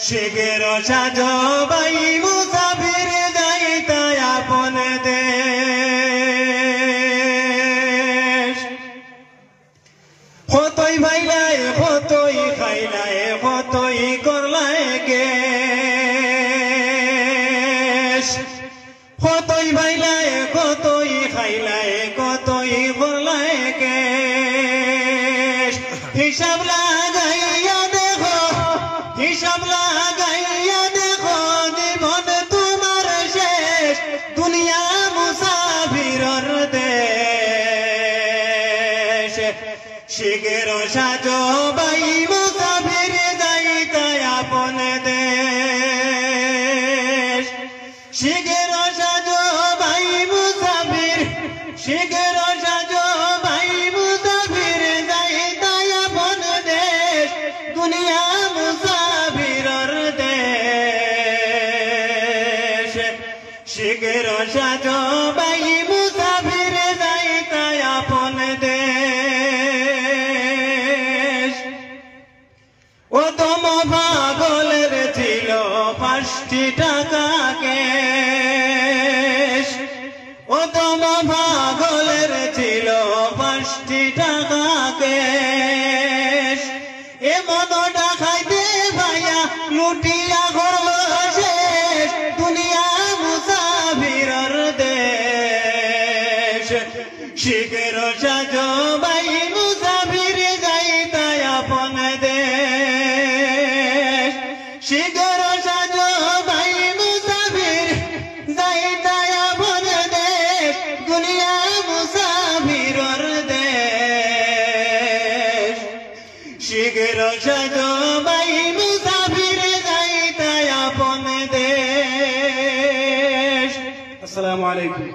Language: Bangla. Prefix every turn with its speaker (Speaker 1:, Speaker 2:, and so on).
Speaker 1: শিগের সাজো ভাই মুসাফির যাইতা আপন দেশ কতই ভাইলাই কতই খাইলাই কতই করলাই গেশ কতই ভাইলাই কতই খাইলাই কতই করলাই গেশ হিসাব লাগাইয়া দেখো হিসাব লাগাইয়া দেখো জীবন তোমার শেষ দুনিয়া মুসাফিরর দেশ শিগের সাজো ভাই মুসাফির যাইতা আপন দেশ শিগের সাজো ভাই মুসাফির শিগের সাজো ভাই মুসাফির যাইতা আপন দেশ দুনিয়া মুসাফিরর দেশ শিগের সাজো ভাই মুসাফির যাইতা আপন দেশ ও তোম পাগলের ছিল 5টি টাকা ক্যাশ ও তোম পাগলের ছিল 5টি টাকা ক্যাশ এমন ডাকাইতে ভাইয়া লুটিয়া করল শেষ দুনিয়া মুসাফিরর দেশ শিগের সাজো ভাই মুসাফির যাইতা আপন দেশ শিগের সাজো ভাই মুসাফির যাইতা আপন দেশ দুনিয়া মুসাফিরর দেশ শিগের সাজো ভাই মুসাফির যাইতা আপন দেশ। আসসালামু আলাইকুম।